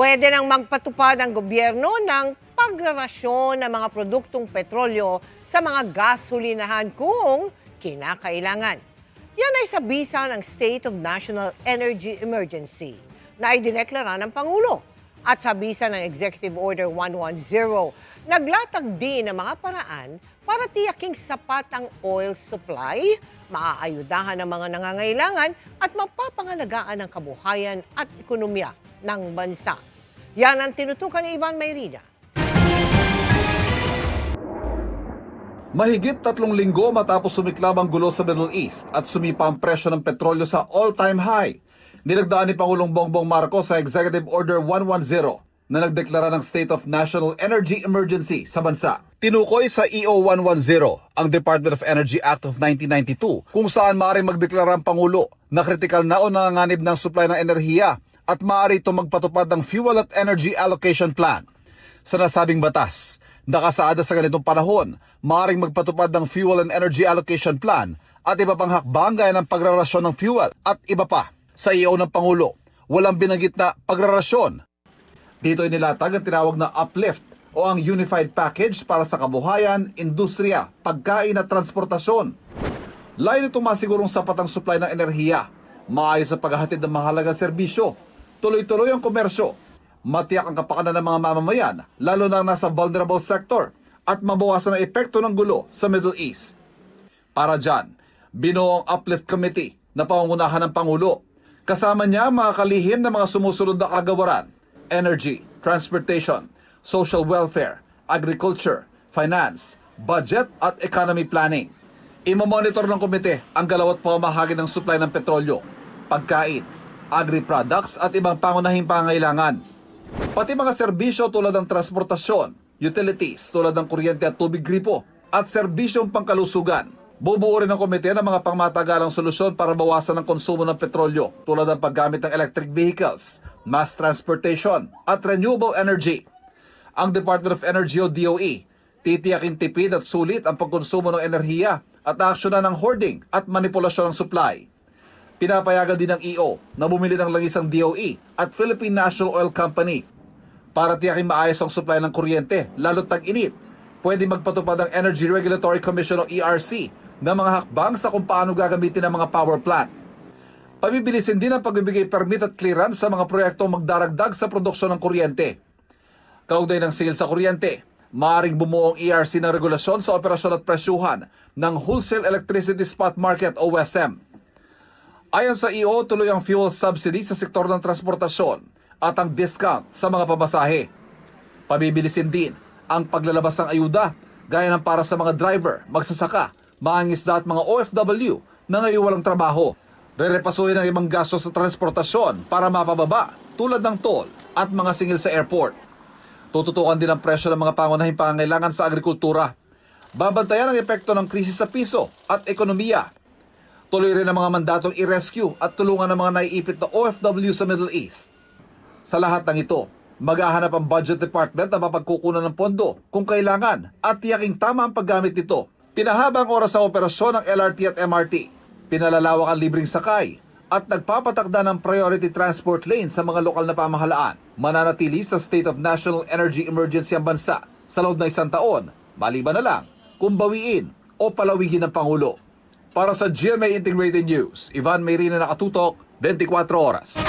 Pwede nang magpatupad ang gobyerno ng pagrarasyon ng mga produktong petrolyo sa mga gasolinahan kung kinakailangan. Yan ay sa bisa ng State of National Energy Emergency na idineklara ng Pangulo. At sa bisa ng Executive Order 110, naglatag din ng mga paraan para tiyaking sapat ang oil supply, maaayudahan ang mga nangangailangan at mapapangalagaan ang kabuhayan at ekonomiya ng bansa. Yan ang tinutukan ni Ivan Mayrina. Mahigit 3 linggo matapos sumiklab ang gulo sa Middle East at sumipa ang presyo ng petrolyo sa all-time high, nilagdaan ni Pangulong Bongbong Marcos sa Executive Order 110 na nagdeklara ng State of National Energy Emergency sa bansa. Tinukoy sa EO 110 ang Department of Energy Act of 1992 kung saan maaaring magdeklara ang Pangulo na kritikal na o nanganganib ng supply ng enerhiya at maaari itong magpatupad ng Fuel at Energy Allocation Plan. Sa nasabing batas, nakasaada sa ganitong panahon, maaaring magpatupad ng Fuel and Energy Allocation Plan at iba pang hakbang gaya ng pagrarasyon ng fuel at iba pa. Sa EO ng Pangulo, walang binanggit na pagrarasyon. Dito inilatag ang tinawag na uplift o ang unified package para sa kabuhayan, industriya, pagkain at transportasyon. Layo nitong masigurong sapat ang supply ng enerhiya, maayos sa paghahatid ng mahalagang serbisyo, tuloy-tuloy ang komersyo, matiyak ang kapakanan ng mga mamamayan, lalo na nasa vulnerable sector, at mabawasan ang epekto ng gulo sa Middle East. Para dyan, binuo ang Uplift Committee na pangungunahan ng Pangulo. Kasama niya ang mga kalihim na mga sumusunod na kagawaran: energy, transportation, social welfare, agriculture, finance, budget at economy planning. Imamonitor ng komite ang galaw at pamahagi ng supply ng petrolyo, pagkain, agri-products at ibang pangunahing pangailangan. Pati mga serbisyo tulad ng transportasyon, utilities tulad ng kuryente at tubig gripo, at serbisyong pangkalusugan. Bubuo rin ng komite ng mga pangmatagalang solusyon para bawasan ang konsumo ng petrolyo tulad ng paggamit ng electric vehicles, mass transportation at renewable energy. Ang Department of Energy o DOE, titiyakin tipid at sulit ang pagkonsumo ng enerhiya at aksyonan ng hoarding at manipulasyon ng supply. Pinapayagan din ng EO na bumili ng langis ang DOE at Philippine National Oil Company para tiyakin maayos ang supply ng kuryente, lalo't tag-init. Pwede magpatupad ang Energy Regulatory Commission o ERC ng mga hakbang sa kung paano gagamitin ang mga power plant. Pabibilisin din ang pagbibigay permit at clearance sa mga proyektong magdaragdag sa produksyon ng kuryente. Kaugnay ng sale sa kuryente, maaaring bumuo ang ERC ng regulasyon sa operasyon at presyuhan ng Wholesale Electricity Spot Market o WESM. Ayon sa EO, tuloy ang fuel subsidy sa sektor ng transportasyon at ang discount sa mga pamasahe. Pabibilisin din ang paglalabas ng ayuda gaya ng para sa mga driver, magsasaka, mangingisda at mga OFW na ngayon walang trabaho. Rerepasuhin ang ibang gastos sa transportasyon para mapababa tulad ng toll at mga singil sa airport. Tututukan din ang presyo ng mga pangunahing pangangailangan sa agrikultura. Babantayan ang epekto ng krisis sa piso at ekonomiya. Tuloy rin ang mga mandatong i-rescue at tulungan ng mga naiipit na OFW sa Middle East. Sa lahat ng ito, maghahanap ang Budget Department na mapagkukunan ng pondo kung kailangan at tiyaking tama ang paggamit nito. Pinahaba ang oras sa operasyon ng LRT at MRT, pinalalawak ang libreng sakay, at nagpapatakda ng priority transport lane sa mga lokal na pamahalaan. Mananatili sa State of National Energy Emergency ang bansa sa loob ng 1 taon, maliban na lang kung bawiin o palawigin ng Pangulo. Para sa GMA Integrated News, Ivan Mayrina, nakatutok, 24 oras.